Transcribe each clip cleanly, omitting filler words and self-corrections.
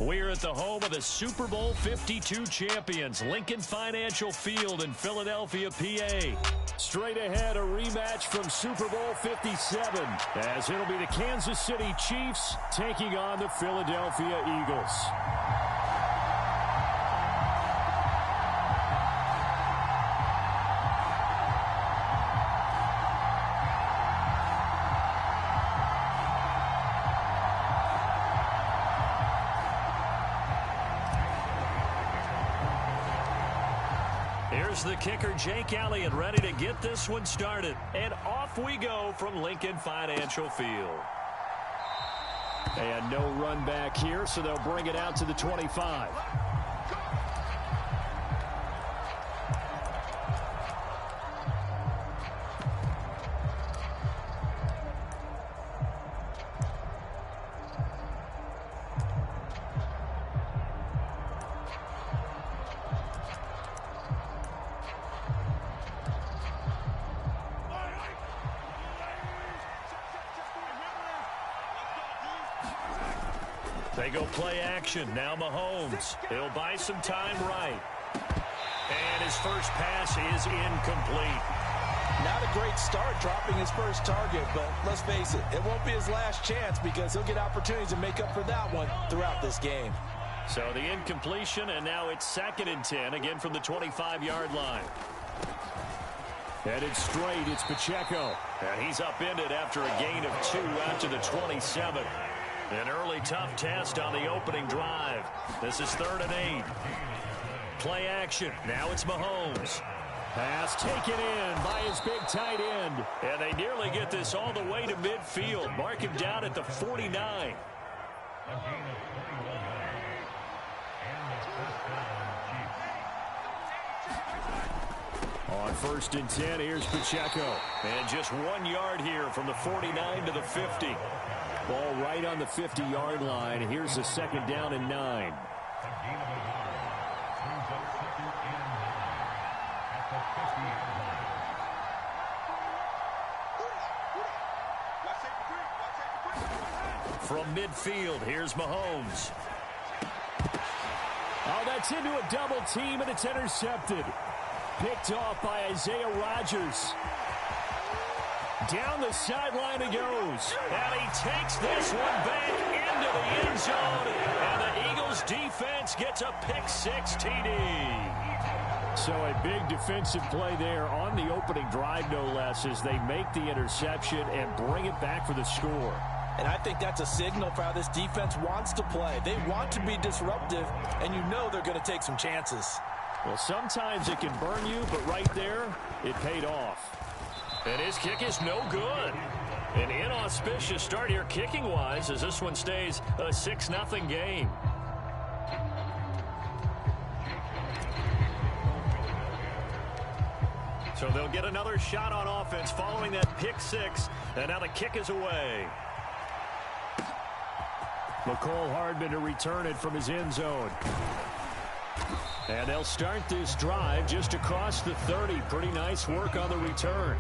We're at the home of the Super Bowl 52 champions, Lincoln Financial Field in Philadelphia, PA. Straight ahead, a rematch from Super Bowl 57, as it'll be the Kansas City Chiefs taking on the Philadelphia Eagles. Here's the kicker, Jake Elliott, ready to get this one started. And off we go from Lincoln Financial Field. And no run back here, so they'll bring it out to the 25. They go play action. Now Mahomes. He'll buy some time right. And his first pass is incomplete. Not a great start dropping his first target, but let's face it, it won't be his last chance because he'll get opportunities to make up for that one throughout this game. So the incompletion, and now it's 2nd and 10, again from the 25-yard line. Headed straight, it's Pacheco. And he's upended after a gain of 2 out to the 27. An early tough test on the opening drive. This is 3rd and 8. Play action. Now it's Mahomes. Pass taken in by his big tight end. And they nearly get this all the way to midfield. Mark him down at the 49. On 1st and 10, here's Pacheco. And just 1 yard here from the 49 to the 50. Ball right on the 50-yard line. Here's the 2nd down and 9. From midfield, here's Mahomes. Oh, that's into a double team, and it's intercepted. Picked off by Isaiah Rodgers. Down the sideline he goes. And he takes this one back into the end zone. And the Eagles defense gets a pick-6 TD. So a big defensive play there on the opening drive, no less, as they make the interception and bring it back for the score. And I think that's a signal for how this defense wants to play. They want to be disruptive, and you know they're going to take some chances. Well, sometimes it can burn you, but right there, it paid off. And his kick is no good. An inauspicious start here kicking-wise as this one stays a 6-0 game. So they'll get another shot on offense following that pick-6, and now the kick is away. McCole Hardman to return it from his end zone. And they'll start this drive just across the 30. Pretty nice work on the return.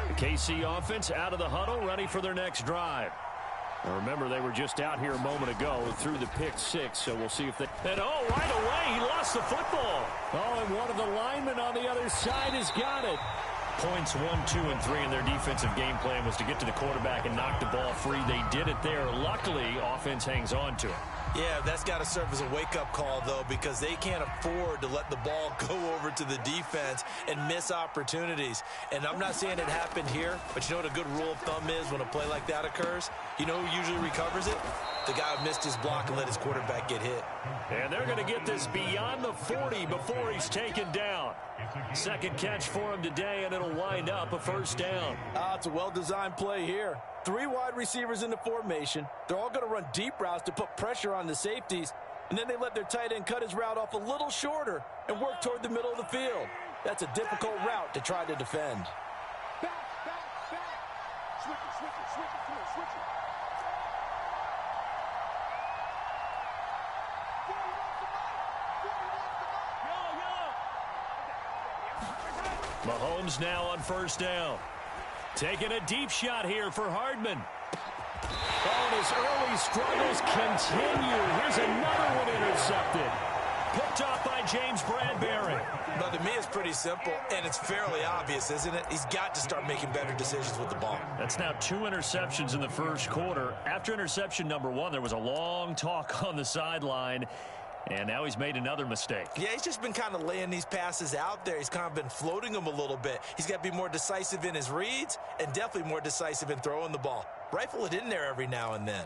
The KC offense out of the huddle, ready for their next drive. Now remember, they were just out here a moment ago through the pick-6, so we'll see if they... And oh, right away, he lost the football. Oh, and one of the linemen on the other side has got it. Points 1, 2, and 3 in their defensive game plan was to get to the quarterback and knock the ball free. They did it there. Luckily, offense hangs on to it. Yeah, that's got to serve as a wake-up call, though, because they can't afford to let the ball go over to the defense and miss opportunities. And I'm not saying it happened here, but you know what a good rule of thumb is when a play like that occurs? You know who usually recovers it? The guy who missed his block and let his quarterback get hit. And they're going to get this beyond the 40 before he's taken down. Second catch for him today, and it'll wind up a 1st down. It's a well-designed play here. 3 wide receivers in the formation. They're all going to run deep routes to put pressure on the safeties, and then they let their tight end cut his route off a little shorter and work toward the middle of the field. That's a difficult route to try to defend. Back. Switch it. Come on, switch it. Mahomes now on 1st down. Taking a deep shot here for Hardman. Oh, and his early struggles continue. Here's another one intercepted. Picked off by James Bradbury. But to me, it's pretty simple, and it's fairly obvious, isn't it? He's got to start making better decisions with the ball. That's now 2 interceptions in the first quarter. After interception number 1, there was a long talk on the sideline, and now he's made another mistake. Yeah, he's just been kind of laying these passes out there. He's kind of been floating them a little bit. He's got to be more decisive in his reads and definitely more decisive in throwing the ball. Rifle it in there every now and then.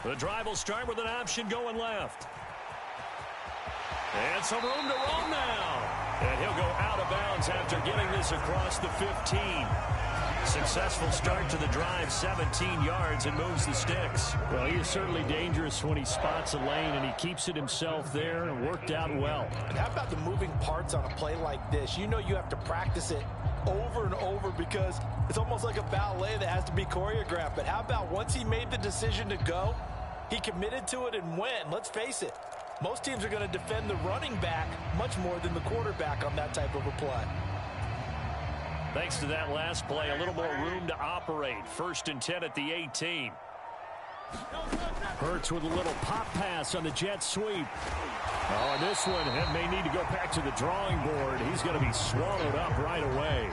The drive will start with an option going left. And some room to roam now. And he'll go out of bounds after getting this across the 15. Successful start to the drive, 17 yards, and moves the sticks. Well, he is certainly dangerous when he spots a lane, and he keeps it himself there, and worked out well. And how about the moving parts on a play like this? You know you have to practice it over and over because it's almost like a ballet that has to be choreographed. But how about once he made the decision to go, he committed to it and went. Let's face it, most teams are going to defend the running back much more than the quarterback on that type of a play. Thanks to that last play, a little more room to operate. 1st and 10 at the 18. Hurts with a little pop pass on the jet sweep. Oh, and this one may need to go back to the drawing board. He's going to be swallowed up right away.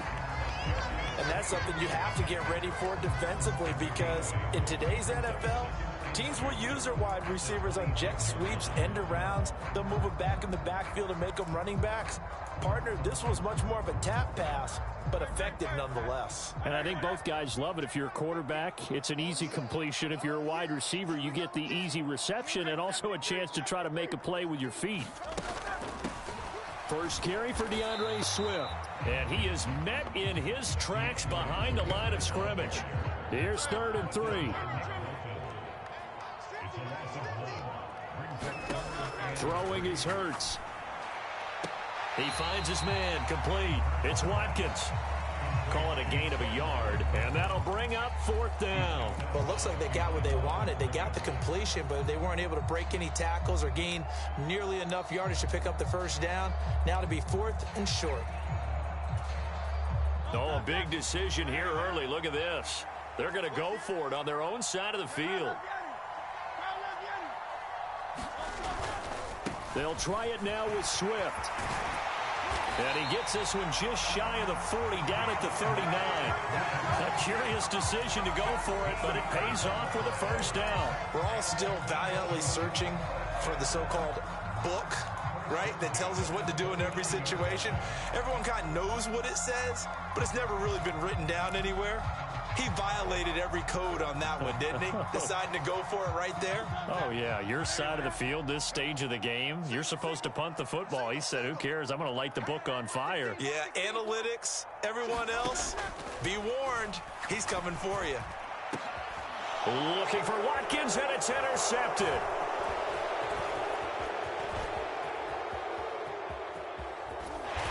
And that's something you have to get ready for defensively because in today's NFL, teams will use their wide receivers on jet sweeps, end arounds. They'll move them back in the backfield and make them running backs. Partner, this was much more of a tap pass, but effective nonetheless. And I think both guys love it. If you're a quarterback, it's an easy completion. If you're a wide receiver, you get the easy reception and also a chance to try to make a play with your feet. First carry for DeAndre Swift. And he is met in his tracks behind the line of scrimmage. Here's 3rd and 3. Throwing is Hurts. He finds his man, complete. It's Watkins. Call it a gain of a yard, and that'll bring up 4th down. Well, it looks like they got what they wanted. They got the completion, but they weren't able to break any tackles or gain nearly enough yardage to pick up the first down. Now to be 4th and short. Oh, a big decision here early. Look at this. They're going to go for it on their own side of the field. They'll try it now with Swift. And he gets this one just shy of the 40, down at the 39. A curious decision to go for it, but it pays off with a first down. We're all still valiantly searching for the so-called book, right, that tells us what to do in every situation. Everyone kind of knows what it says, but it's never really been written down anywhere. He violated every code on that one, didn't he? Deciding to go for it right there. Oh, yeah. Your side of the field, this stage of the game, you're supposed to punt the football. He said, who cares? I'm going to light the book on fire. Yeah, analytics, everyone else, be warned. He's coming for you. Looking for Watkins, and it's intercepted.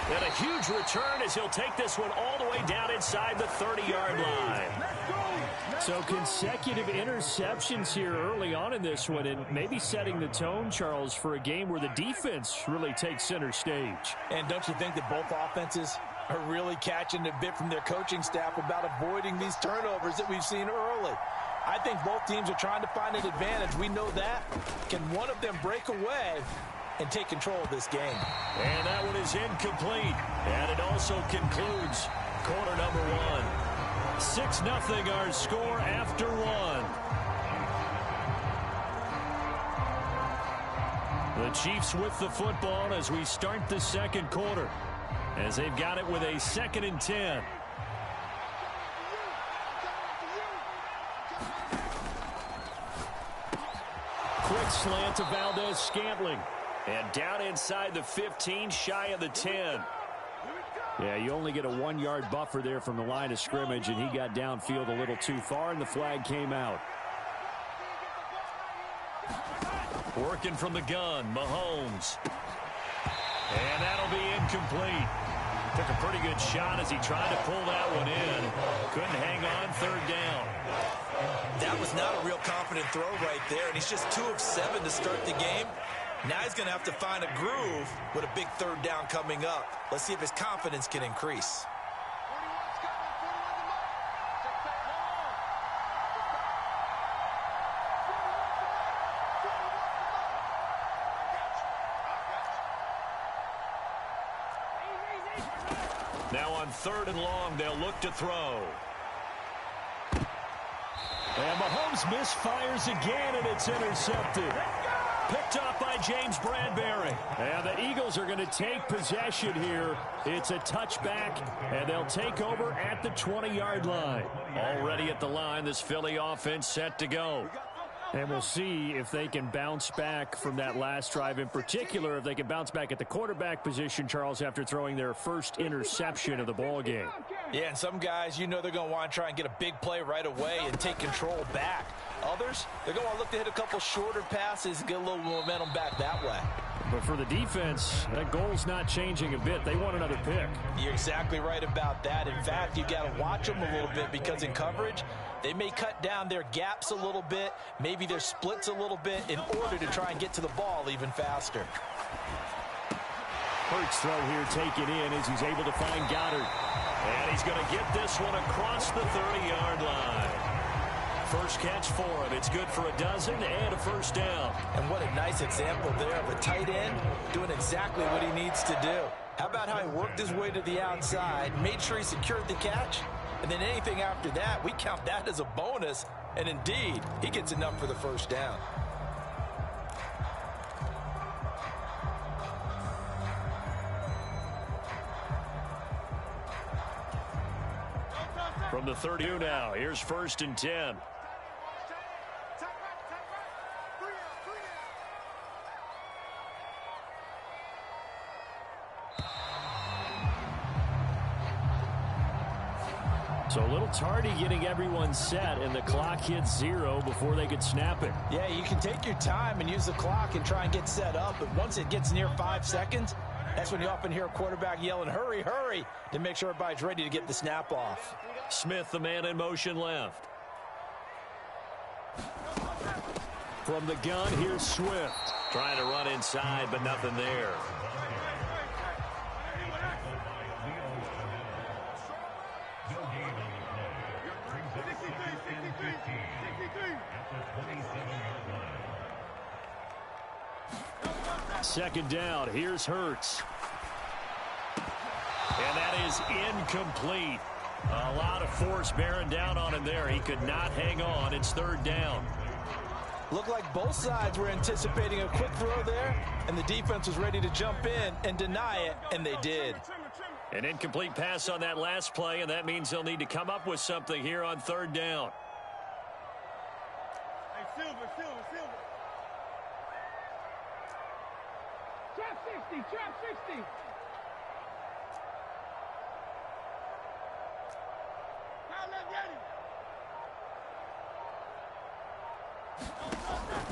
And a huge return as he'll take this one all the way down inside the 30-yard line. So consecutive interceptions here early on in this one, and maybe setting the tone, Charles, for a game where the defense really takes center stage. And don't you think that both offenses are really catching a bit from their coaching staff about avoiding these turnovers that we've seen early? I think both teams are trying to find an advantage. We know that. Can one of them break away and take control of this game? And that one is incomplete. And it also concludes quarter number 1. 6-0 our score after 1. The Chiefs with the football as we start the second quarter, as they've got it with a 2nd and 10. Quick slant to Valdez-Scantling. And down inside the 15, shy of the 10. Yeah, you only get a 1-yard buffer there from the line of scrimmage, and he got downfield a little too far, and the flag came out. Working from the gun, Mahomes. And that'll be incomplete. Took a pretty good shot as he tried to pull that one in. Couldn't hang on, third down. That was not a real confident throw right there, and he's just 2 of 7 to start the game. Now he's going to have to find a groove with a big third down coming up. Let's see if his confidence can increase. Now on 3rd and long, they'll look to throw. And Mahomes misfires again, and it's intercepted. Picked off by James Bradbury. And the Eagles are going to take possession here. It's a touchback, and they'll take over at the 20-yard line. Already at the line, this Philly offense set to go. And we'll see if they can bounce back from that last drive, in particular, if they can bounce back at the quarterback position, Charles, after throwing their first interception of the ball game. Yeah, and some guys, you know they're going to want to try and get a big play right away and take control back. Others, they're going to want to look to hit a couple shorter passes and get a little momentum back that way. But for the defense, that goal's not changing a bit. They want another pick. You're exactly right about that. In fact, you got to watch them a little bit because in coverage, they may cut down their gaps a little bit, maybe their splits a little bit in order to try and get to the ball even faster. Hurts throw here taken in as he's able to find Goddard. And he's going to get this one across the 30-yard line. First catch for him. It's good for a dozen and a first down. And what a nice example there of a tight end doing exactly what he needs to do. How about how he worked his way to the outside, made sure he secured the catch, and then anything after that, we count that as a bonus. And indeed, he gets enough for the first down. From the 32 now, here's 1st and 10. So a little tardy getting everyone set, and the clock hits 0 before they could snap it. Yeah, you can take your time and use the clock and try and get set up, but once it gets near 5 seconds, that's when you often hear a quarterback yelling, hurry, hurry, to make sure everybody's ready to get the snap off. Smith, the man in motion left. From the gun, here's Swift. Trying to run inside, but nothing there. Second down, here's Hurts. And that is incomplete. A lot of force bearing down on him there. He could not hang on. It's 3rd down. Looked like both sides were anticipating a quick throw there, and the defense was ready to jump in and deny it, and they did. An incomplete pass on that last play, and that means they'll need to come up with something here on 3rd down. Hey, Silver. Trap 60.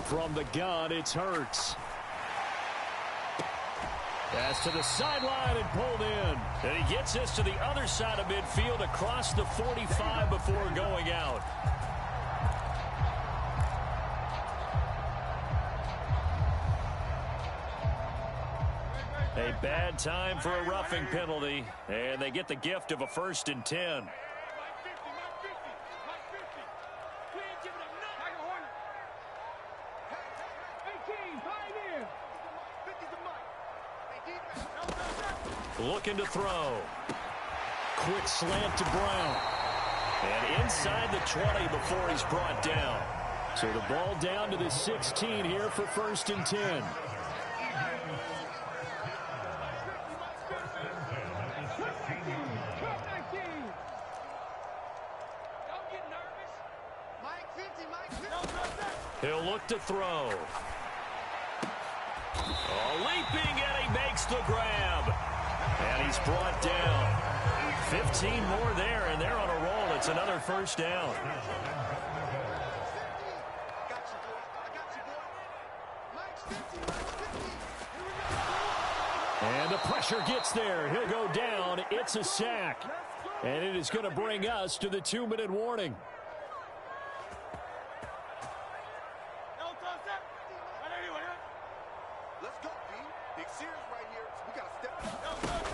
From the gun, it's Hurts. Pass to the sideline and pulled in. And he gets this to the other side of midfield across the 45 before going out. A bad time for a roughing penalty, and they get the gift of a 1st and 10. Looking to throw. Quick slant to Brown. And inside the 20 before he's brought down. So the ball down to the 16 here for 1st and 10. He'll look to throw. Oh, leaping, and he makes the grab. And he's brought down. 15 more there, and they're on a roll. It's another 1st down. And the pressure gets there. He'll go down. It's a sack. And it is going to bring us to the 2-minute warning. Let's go, B. Big series right here. We got to step up.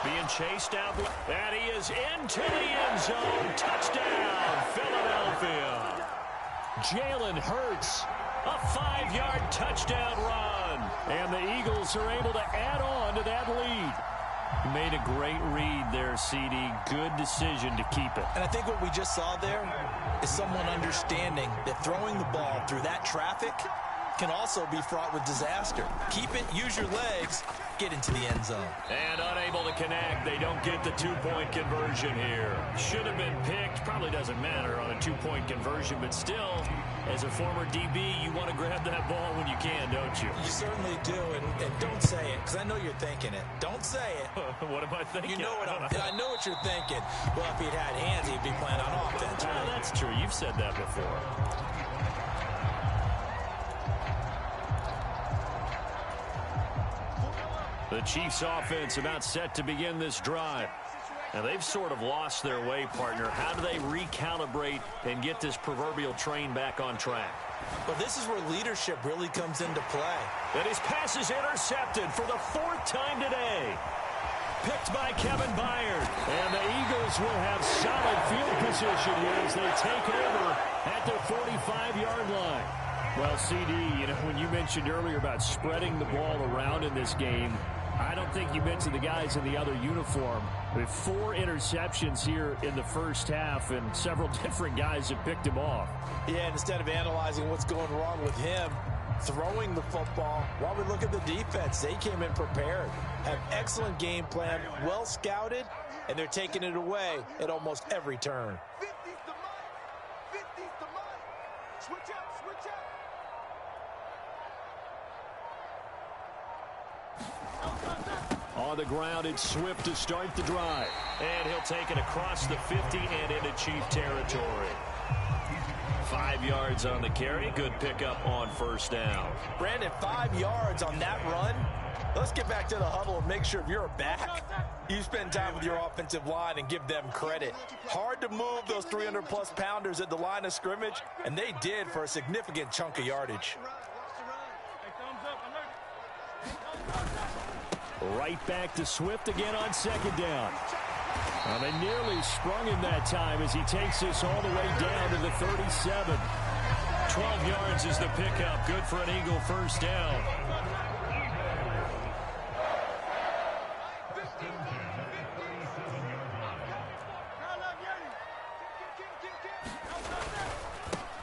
Being chased out. And he is into the end zone. Touchdown, Philadelphia. Jalen Hurts. A 5-yard touchdown run. And the Eagles are able to add on to that lead. Made a great read there, CD. Good decision to keep it. And I think what we just saw there is someone understanding that throwing the ball through that traffic can also be fraught with disaster. Keep it, use your legs, get into the end zone. And unable to connect. They don't get the 2-point conversion here. Should have been picked. Probably doesn't matter on a 2-point conversion, but still, as a former DB, you want to grab that ball when you can, don't you? You certainly do, and don't say it, because I know you're thinking it. Don't say it. What am I thinking? You know what I know what you're thinking. Well, if he'd had hands, he'd be playing on offense. Right? That's true. You've said that before. The Chiefs offense about set to begin this drive. Now, they've sort of lost their way, partner. How do they recalibrate and get this proverbial train back on track? Well, this is where leadership really comes into play. And his pass is intercepted for the 4th time today. Picked by Kevin Byard. And the Eagles will have solid field position here as they take over at the 45-yard line. Well, CD, you know, when you mentioned earlier about spreading the ball around in this game, I don't think you mentioned the guys in the other uniform. With 4 interceptions here in the first half, and several different guys have picked him off. Yeah, and instead of analyzing what's going wrong with him, throwing the football, while we look at the defense, they came in prepared, have excellent game plan, well scouted, and they're taking it away at almost every turn. 50's the mic. 50's the mic. Switch up, switch up. On the ground, it's Swift to start the drive. And he'll take it across the 50 and into Chief territory. 5 yards on the carry. Good pickup on first down. Brandon, 5 yards on that run. Let's get back to the huddle and make sure if you're a back, you spend time with your offensive line and give them credit. Hard to move those 300-plus pounders at the line of scrimmage, and they did for a significant chunk of yardage. Right back to Swift again on 2nd down. They nearly sprung him that time as he takes this all the way down to the 37. 12 yards is the pickup. Good for an Eagle first down.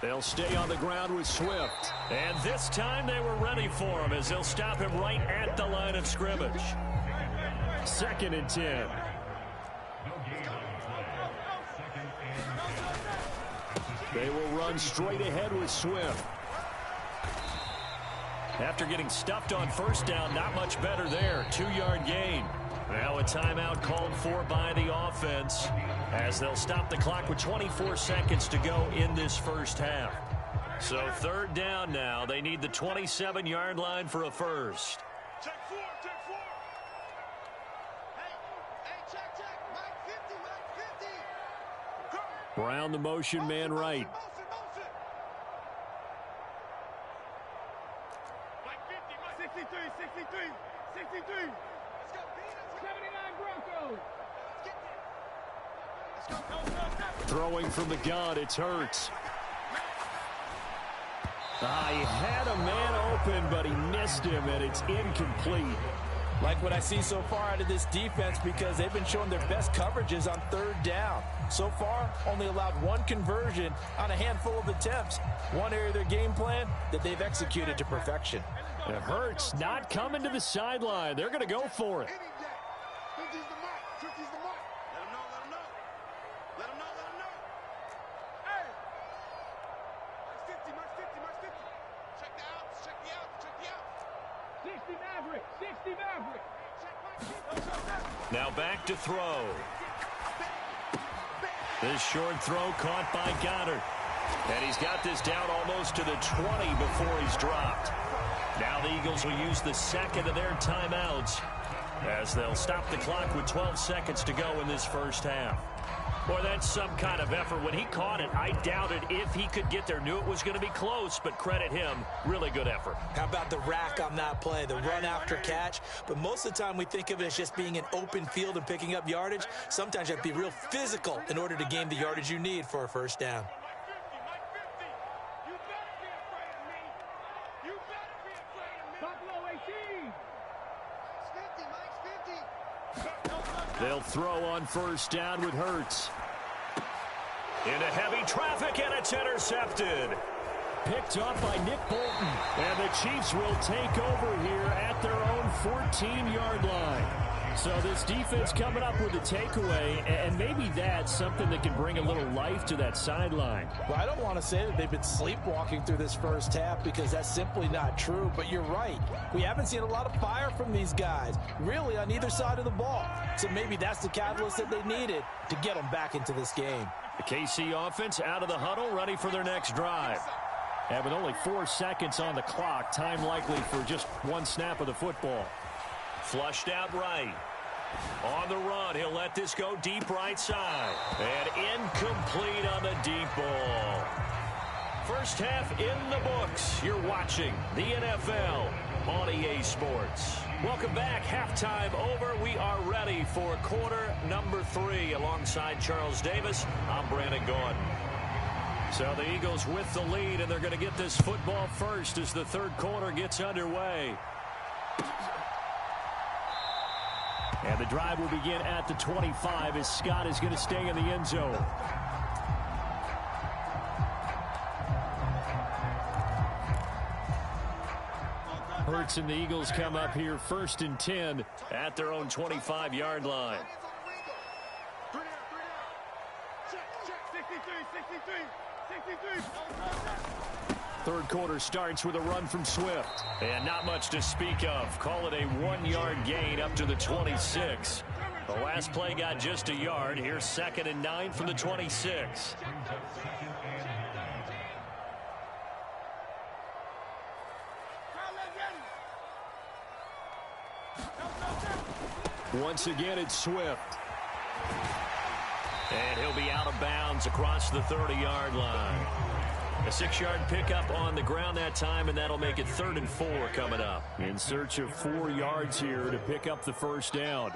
They'll stay on the ground with Swift. And this time they were ready for him as they'll stop him right at the line of scrimmage. 2nd and 10. They will run straight ahead with Swift. After getting stuffed on first down, not much better there. 2-yard gain. Now a timeout called for by the offense as they'll stop the clock with 24 seconds to go in this first half. So 3rd down now. They need the 27-yard line for a first. Check 4, check 4. Hey, check, Mike 50, Mike 50. Brown, the motion man right. Motion. Mike 50, Mike 63. Let's go, B. 79 Broncos. Let's go. Throwing from the gun, it's Hurts. He had a man open, but he missed him, and it's incomplete. Like what I see so far out of this defense because they've been showing their best coverages on 3rd down. So far, only allowed 1 conversion on a handful of attempts. One area of their game plan that they've executed to perfection. It hurts not coming to the sideline. They're going to go for it. 50's the mic. 50's the mic. Let him know. Let him know. Hey. Mark 50. Check the outs. 60 Maverick. Now back to throw. This short throw caught by Goddard. And he's got this down almost to the 20 before he's dropped. Now the Eagles will use the second of their timeouts as they'll stop the clock with 12 seconds to go in this first half. Boy, that's some kind of effort. When he caught it, I doubted if he could get there. Knew it was going to be close, but credit him. Really good effort. How about the rack on that play, the run after catch? But most of the time we think of it as just being an open field and picking up yardage. Sometimes you have to be real physical in order to gain the yardage you need for a first down. They'll throw on first down with Hurts. Into heavy traffic, and it's intercepted. Picked off by Nick Bolton. And the Chiefs will take over here at their own 14-yard line. So this defense coming up with a takeaway, and maybe that's something that can bring a little life to that sideline. Well, I don't want to say that they've been sleepwalking through this first half because that's simply not true, but you're right. We haven't seen a lot of fire from these guys, really on either side of the ball. So maybe that's the catalyst that they needed to get them back into this game. The KC offense out of the huddle, ready for their next drive. And with only 4 seconds on the clock, time likely for just one snap of the football. Flushed out right. On the run, he'll let this go deep right side. And incomplete on the deep ball. First half in the books. You're watching the NFL on EA Sports. Welcome back. Halftime over. We are ready for quarter number 3. Alongside Charles Davis, I'm Brandon Gordon. So the Eagles with the lead, and they're going to get this football first as the third quarter gets underway. And the drive will begin at the 25 as Scott is going to stay in the end zone. Hurts and the Eagles come up here first and 10 at their own 25-yard line. Third quarter starts with a run from Swift. And not much to speak of. Call it a 1-yard gain up to the 26. The last play got just a yard. Here's 2nd and 9 from the 26. Once again, it's Swift. And he'll be out of bounds across the 30-yard line. A 6-yard pickup on the ground that time, and that'll make it 3rd and 4 coming up. In search of 4 yards here to pick up the first down.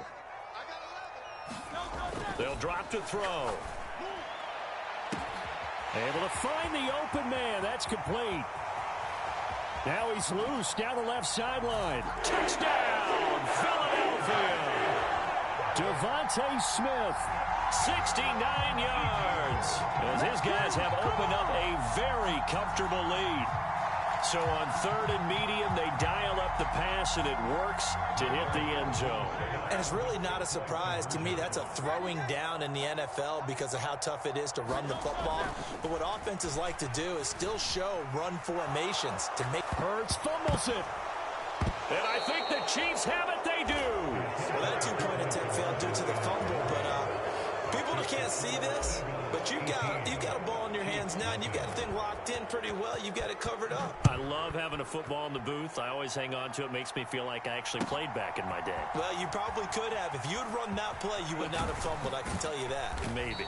They'll drop to throw. Able to find the open man. That's complete. Now he's loose down the left sideline. Touchdown, Philadelphia. Devontae Smith, 69 yards, as his guys have opened up a very comfortable lead. So on 3rd and medium, they dial up the pass, and it works to hit the end zone. And it's really not a surprise to me. That's a throwing down in the NFL because of how tough it is to run the football. But what offenses like to do is still show run formations to make. Hurts fumbles it. And I think the Chiefs have it. They do. Well, that 2-point attempt failed due to the fumble, but people can't see this, but you've got a ball in your hands now, and you've got the thing locked in pretty well. You've got it covered up. I love having a football in the booth. I always hang on to it. Makes me feel like I actually played back in my day. Well, you probably could have. If you had run that play, you would not have fumbled. I can tell you that. Maybe.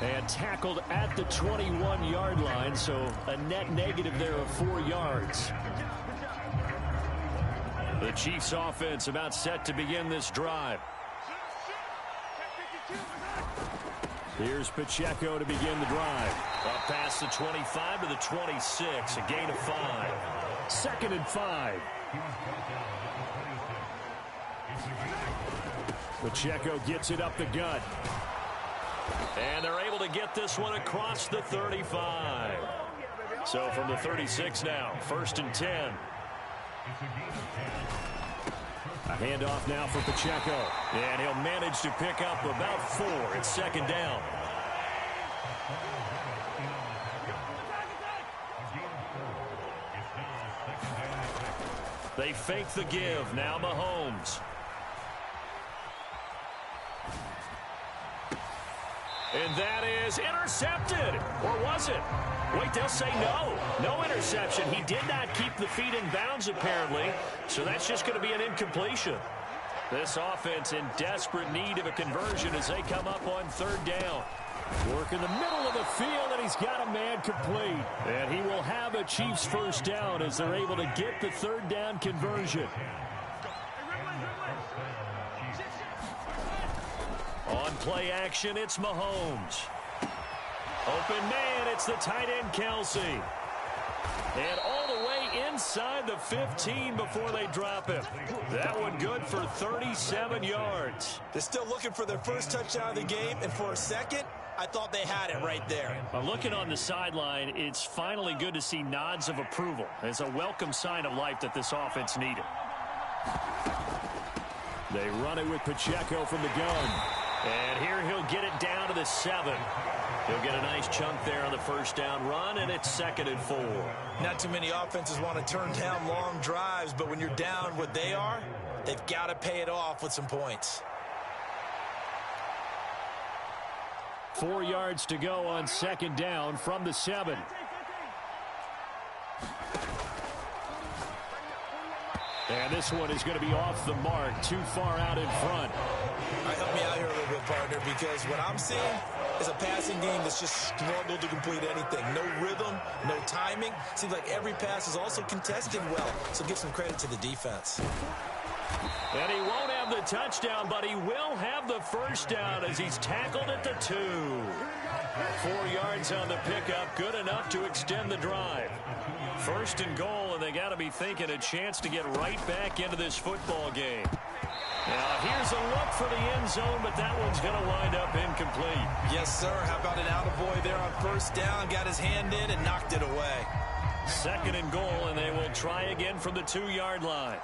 And tackled at the 21-yard line, so a net negative there of 4 yards. The Chiefs offense about set to begin this drive. Here's Pacheco to begin the drive. Up past the 25 to the 26, a gain of 5. 2nd and 5. Pacheco gets it up the gut. And they're able to get this one across the 35. So from the 36 now, 1st and 10. A handoff now for Pacheco. And he'll manage to pick up about 4. It's 2nd down. They fake the give. Now Mahomes. And that is intercepted. Or was it? Wait, they'll say no. No interception. He did not keep the feet in bounds, apparently. So that's just going to be an incompletion. This offense in desperate need of a conversion as they come up on third down. Work in the middle of the field, and he's got a man complete. And he will have a Chiefs first down as they're able to get the third down conversion. On play action, it's Mahomes. Open man, it's the tight end, Kelsey. And all the way inside the 15 before they drop him. That one good for 37 yards. They're still looking for their first touchdown of the game, and for a second, I thought they had it right there. Looking on the sideline, it's finally good to see nods of approval. It's a welcome sign of life that this offense needed. They run it with Pacheco from the gun. And here he'll get it down to the 7. He'll get a nice chunk there on the first down run, and it's 2nd and 4. Not too many offenses want to turn down long drives, but when you're down what they are, they've got to pay it off with some points. 4 yards to go on 2nd down from the 7. And this one is going to be off the mark, too far out in front. All right, help me out here a little bit, partner, because what I'm seeing is a passing game that's just struggled to complete anything. No rhythm, no timing. Seems like every pass is also contested well, so give some credit to the defense. And he won't have the touchdown, but he will have the first down as he's tackled at the 2. 4 yards on the pickup, good enough to extend the drive. 1st and goal, and they got to be thinking a chance to get right back into this football game. Now, here's a look for the end zone, but that one's going to wind up incomplete. Yes, sir. How about an attaboy there on first down? Got his hand in and knocked it away. 2nd and goal, and they will try again from the 2-yard line.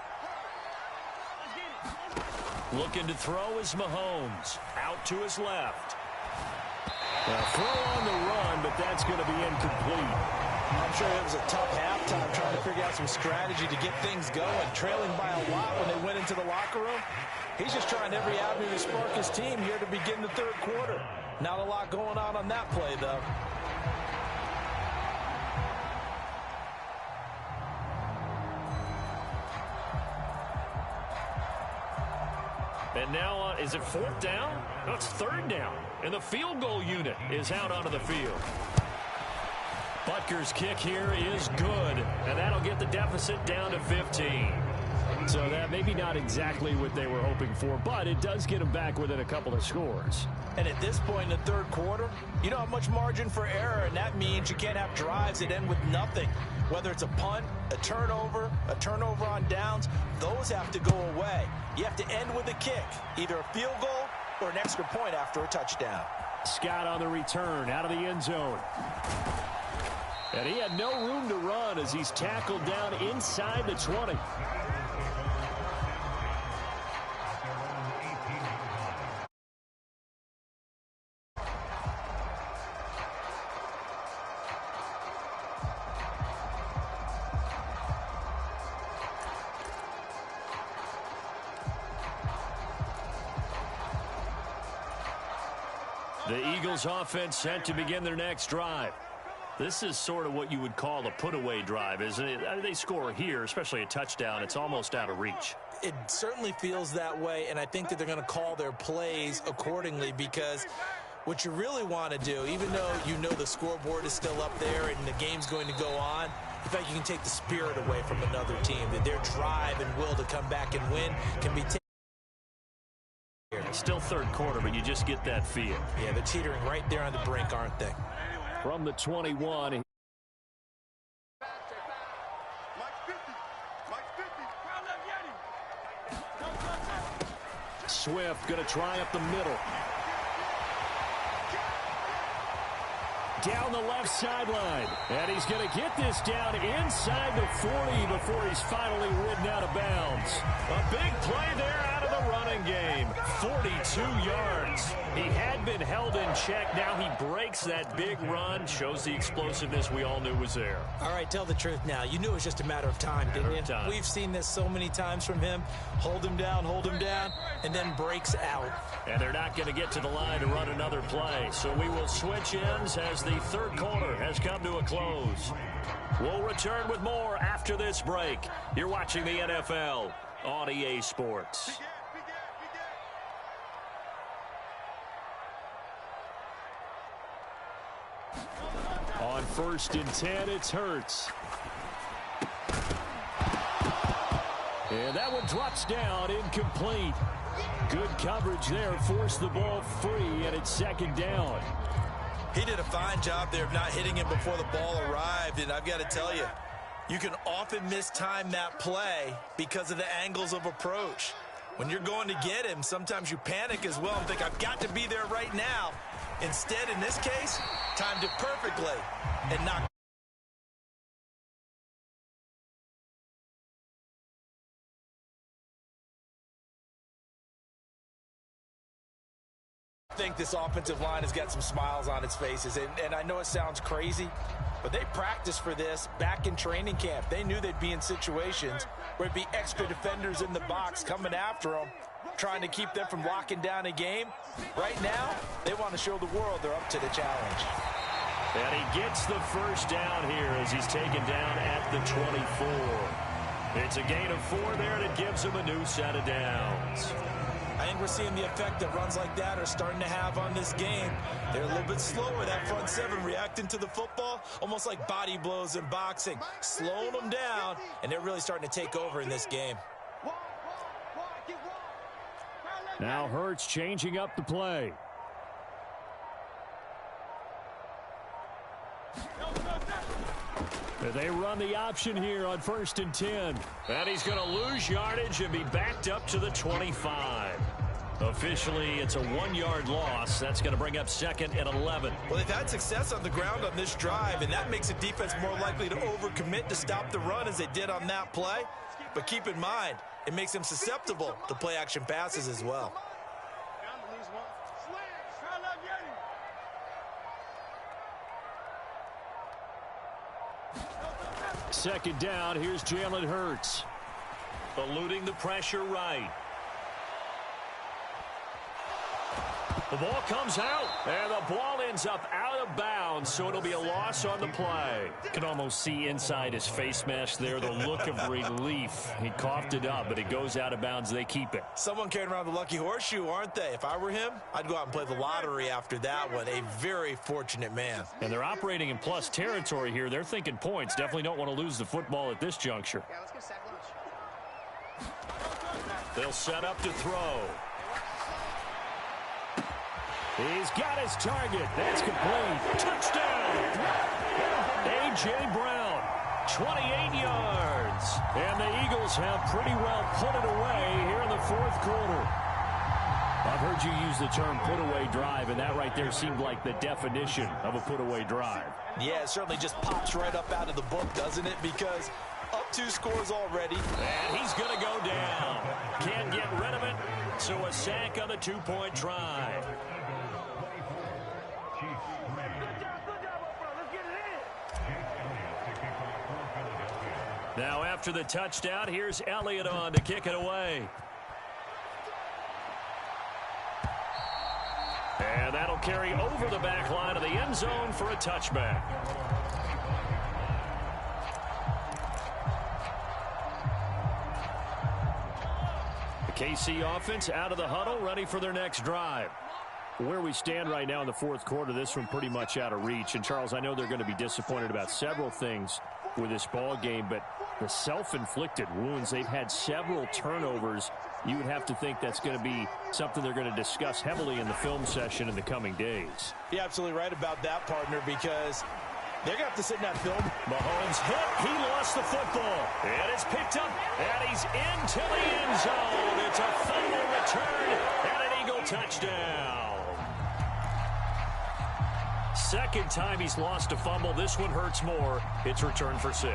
Looking to throw is Mahomes. Out to his left. A throw on the run, but that's going to be incomplete. I'm sure it was a tough halftime trying to figure out some strategy to get things going. Trailing by a lot when they went into the locker room. He's just trying every avenue to spark his team here to begin the 3rd quarter. Not a lot going on that play, though. And now, is it 4th down? No, it's 3rd down. And the field goal unit is out onto the field. Butker's kick here is good, and that'll get the deficit down to 15. So that maybe not exactly what they were hoping for, but it does get them back within a couple of scores. And at this point in the 3rd quarter, you don't have much margin for error, and that means you can't have drives that end with nothing. Whether it's a punt, a turnover on downs, those have to go away. You have to end with a kick, either a field goal or an extra point after a touchdown. Scott on the return out of the end zone. And he had no room to run as he's tackled down inside the 20. The Eagles offense set to begin their next drive. This is sort of what you would call a put-away drive, isn't it? They score here, especially a touchdown. It's almost out of reach. It certainly feels that way, and I think that they're going to call their plays accordingly because what you really want to do, even though you know the scoreboard is still up there and the game's going to go on, in fact, you can take the spirit away from another team, that their drive and will to come back and win can be taken. Still 3rd quarter, but you just get that feel. Yeah, they're teetering right there on the brink, aren't they? From the 21. Swift going to try up the middle. down the left sideline. And he's going to get this down inside the 40 before he's finally ridden out of bounds. A big play there out of the running game. 42 yards. He had been held in check. Now he breaks that big run. Shows the explosiveness we all knew was there. All right, tell the truth now. You knew it was just a matter of time, didn't you? We've seen this so many times from him. Hold him down, and then breaks out. And they're not going to get to the line to run another play. So we will switch ends as the third quarter has come to a close. We'll return with more after this break. You're watching the NFL on EA Sports. On 1st and 10, it's Hurts. And that one drops down, incomplete. Good coverage there, forced the ball free, and it's 2nd down. He did a fine job there of not hitting him before the ball arrived, and I've got to tell you, you can often mistime that play because of the angles of approach. When you're going to get him, sometimes you panic as well and think, I've got to be there right now. Instead, in this case, timed it perfectly and knocked. I think this offensive line has got some smiles on its faces, and I know it sounds crazy, but they practiced for this back in training camp. They knew they'd be in situations where it'd be extra defenders in the box coming after them, trying to keep them from locking down a game. Right now, they want to show the world they're up to the challenge. And he gets the first down here as he's taken down at the 24. It's a gain of 4 there, and it gives him a new set of downs. I think we're seeing the effect that runs like that are starting to have on this game. They're a little bit slower, that front seven, reacting to the football, almost like body blows in boxing, slowing them down, and they're really starting to take over in this game. Now Hurts changing up the play. They run the option here on 1st and 10. And he's going to lose yardage and be backed up to the 25. Officially, it's a 1-yard loss. That's going to bring up 2nd and 11. Well, they've had success on the ground on this drive, and that makes the defense more likely to overcommit to stop the run as they did on that play. But keep in mind, it makes them susceptible to play-action passes as well. 2nd down, here's Jalen Hurts. Eluding the pressure right. The ball comes out, and the ball ends up out of bounds, so it'll be a loss on the play. You can almost see inside his face mask there the look of relief. He coughed it up, but it goes out of bounds. They keep it. Someone carrying around the lucky horseshoe, aren't they? If I were him, I'd go out and play the lottery after that one. A very fortunate man. And they're operating in plus territory here. They're thinking points. Definitely don't want to lose the football at this juncture. Yeah, let's get a sack lunch. They'll set up to throw. He's got his target. That's complete. Touchdown. A.J. Brown, 28 yards. And the Eagles have pretty well put it away here in the 4th quarter. I've heard you use the term put-away drive, and that right there seemed like the definition of a put-away drive. Yeah, it certainly just pops right up out of the book, doesn't it? Because up 2 scores already. And he's going to go down. Can't get rid of it, so a sack on the 2-point try. Now after the touchdown, here's Elliott on to kick it away. And that'll carry over the back line of the end zone for a touchback. The KC offense out of the huddle, ready for their next drive. Where we stand right now in the 4th quarter, this one pretty much out of reach. And, Charles, I know they're going to be disappointed about several things with this ball game, but the self-inflicted wounds, they've had several turnovers. You would have to think that's going to be something they're going to discuss heavily in the film session in the coming days. You're absolutely right about that, partner, because they're going to have to sit in that film. Mahomes hit. He lost the football. And it's picked up, and he's into the end zone. It's a fumble return and an Eagle touchdown. Second time he's lost a fumble. This one hurts more. It's returned for 6.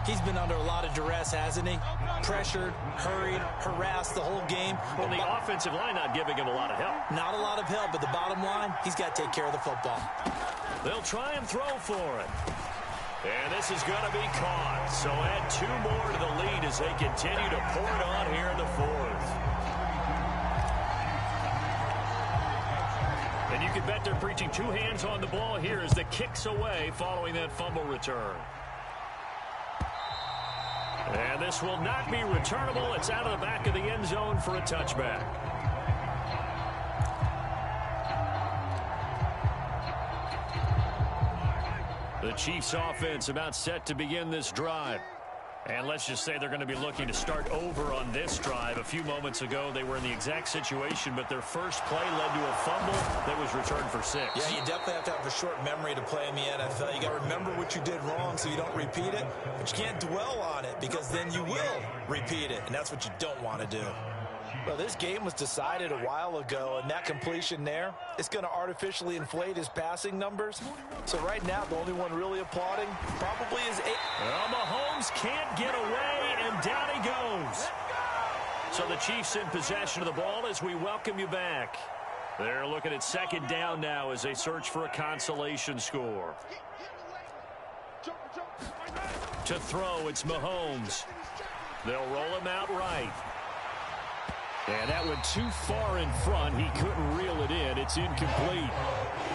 He's been under a lot of duress, hasn't he? Pressured, hurried, harassed the whole game. Well, the offensive line not giving him a lot of help. Not a lot of help, but the bottom line, he's got to take care of the football. They'll try and throw for it. And this is going to be caught. So add 2 more to the lead as they continue to pour it on here in the 4th. And you can bet they're preaching 2 hands on the ball here as the kick's away following that fumble return. And this will not be returnable. It's out of the back of the end zone for a touchback. The Chiefs offense about set to begin this drive. And let's just say they're going to be looking to start over on this drive. A few moments ago, they were in the exact situation, but their first play led to a fumble that was returned for 6. Yeah, you definitely have to have a short memory to play in the NFL. You got to remember what you did wrong so you don't repeat it, but you can't dwell on it because then you will repeat it, and that's what you don't want to do. Well, this game was decided a while ago, and that completion there, it's going to artificially inflate his passing numbers. So right now, the only one really applauding probably is Well, Mahomes can't get away, and down he goes. So the Chiefs in possession of the ball as we welcome you back. They're looking at second down now as they search for a consolation score. To throw, it's Mahomes. They'll roll him out right. And that went too far in front. He couldn't reel it in. It's incomplete.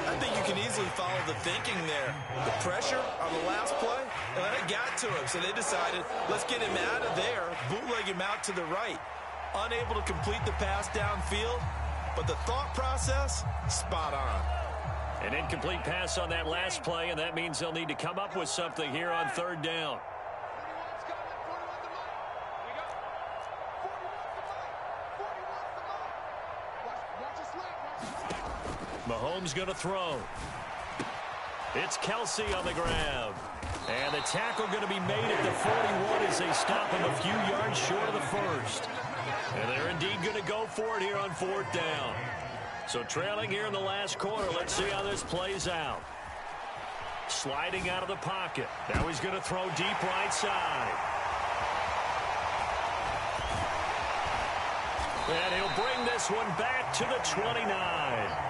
I think you can easily follow the thinking there. The pressure on the last play, and then it got to him. So they decided, let's get him out of there, bootleg him out to the right. Unable to complete the pass downfield, but the thought process, spot on. An incomplete pass on that last play, and that means they'll need to come up with something here on third down. Mahomes going to throw. It's Kelsey on the grab. And the tackle going to be made at the 41 as they stop him a few yards short of the first. And they're indeed going to go for it here on 4th down. So trailing here in the last quarter. Let's see how this plays out. Sliding out of the pocket. Now he's going to throw deep right side. And he'll bring this one back to the 29.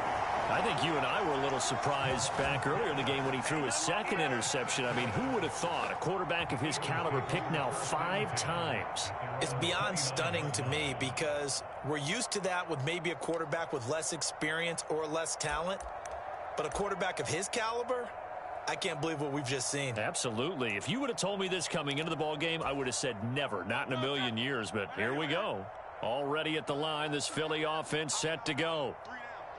I think you and I were a little surprised back earlier in the game when he threw his second interception. I mean, who would have thought a quarterback of his caliber picked now 5 times? It's beyond stunning to me because we're used to that with maybe a quarterback with less experience or less talent. But a quarterback of his caliber, I can't believe what we've just seen. Absolutely. If you would have told me this coming into the ball game, I would have said never, not in a million years. But here we go. Already at the line, this Philly offense set to go.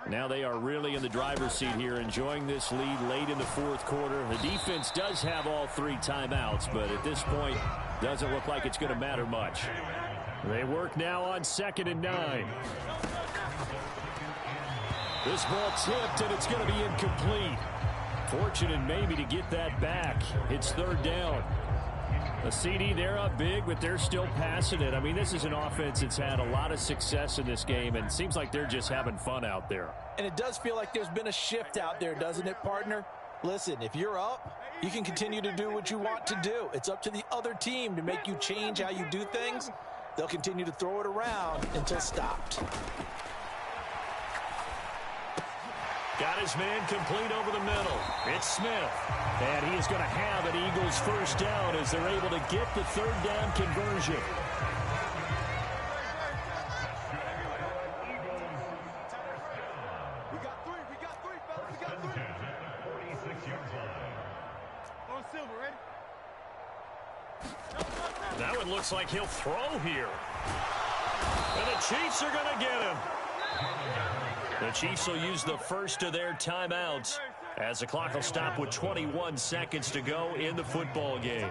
Now they are really in the driver's seat here, enjoying this lead late in the 4th quarter. The defense does have all 3 timeouts, but at this point, doesn't look like it's going to matter much. They work now on 2nd and 9. This ball tipped, and it's going to be incomplete. Fortunate maybe to get that back. It's 3rd down. The CD, they're up big, but they're still passing it. I mean, this is an offense that's had a lot of success in this game, and it seems like they're just having fun out there. And it does feel like there's been a shift out there, doesn't it, partner? Listen, if you're up, you can continue to do what you want to do. It's up to the other team to make you change how you do things. They'll continue to throw it around until stopped. Got his man complete over the middle. It's Smith. And he is going to have an Eagles first down as they're able to get the 3rd down conversion. We got 3, fellas. We got 3. 46 yards line. On Silver, ready? Now it looks like he'll throw here. And the Chiefs are going to get him. The Chiefs will use the first of their timeouts as the clock will stop with 21 seconds to go in the football game.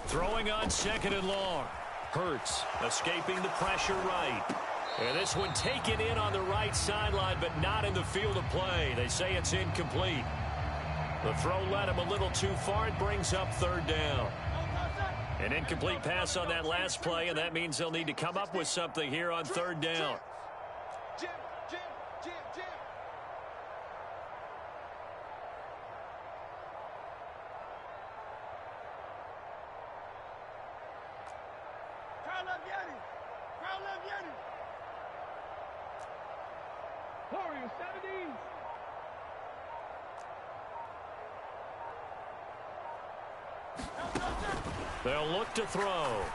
Throwing on 2nd and long. Hurts escaping the pressure right. And this one taken in on the right sideline, but not in the field of play. They say it's incomplete. The throw led him a little too far. It brings up third down. An incomplete pass on that last play, and that means they'll need to come up with something here on third down. Jim. Crowd left Yeti. Warriors 70s. They'll look to throw.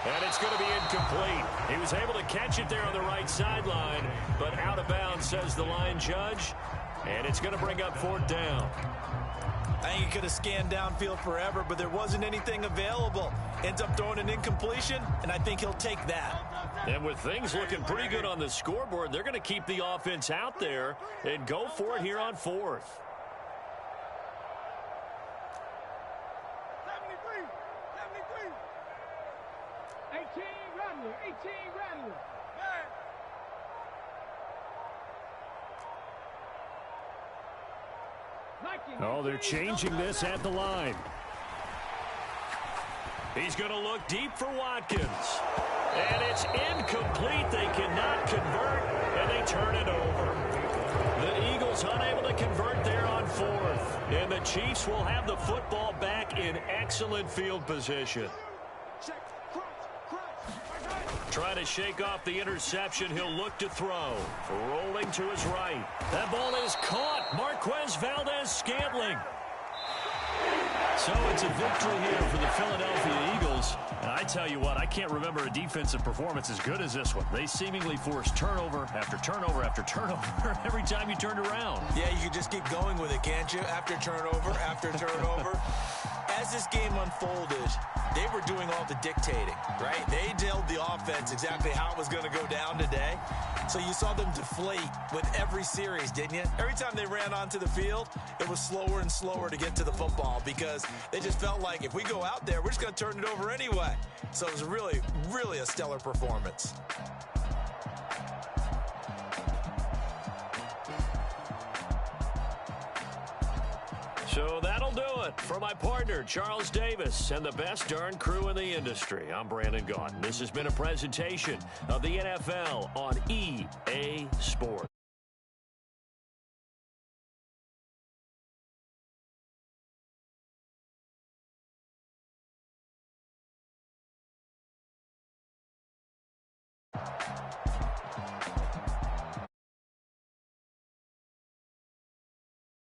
And it's going to be incomplete. He was able to catch it there on the right sideline, but out of bounds, says the line judge. And it's going to bring up fourth down. I think he could have scanned downfield forever, but there wasn't anything available. Ends up throwing an incompletion, and I think he'll take that. And with things looking pretty good on the scoreboard, they're going to keep the offense out there and go for it here on fourth. 18 Rattler. Oh, they're changing this at the line. He's going to look deep for Watkins. And it's incomplete. They cannot convert, and they turn it over. The Eagles unable to convert there on fourth. And the Chiefs will have the football back in excellent field position. Trying to shake off the interception. He'll look to throw. Rolling to his right. That ball is caught. Marquez Valdez-Scantling. So it's a victory here for the Philadelphia Eagles. And I tell you what, I can't remember a defensive performance as good as this one. They seemingly forced turnover after turnover after turnover every time you turned around. Yeah, you can just keep going with it, can't you? After turnover. As this game unfolded, they were doing all the dictating, right? They told the offense exactly how it was going to go down today. So you saw them deflate with every series, didn't you? Every time they ran onto the field, it was slower and slower to get to the football because they just felt like if we go out there, we're just going to turn it over anyway. So it was really, really a stellar performance. So that'll do it for my partner, Charles Davis, and the best darn crew in the industry. I'm Brandon Gaudin. This has been a presentation of the NFL on EA Sports.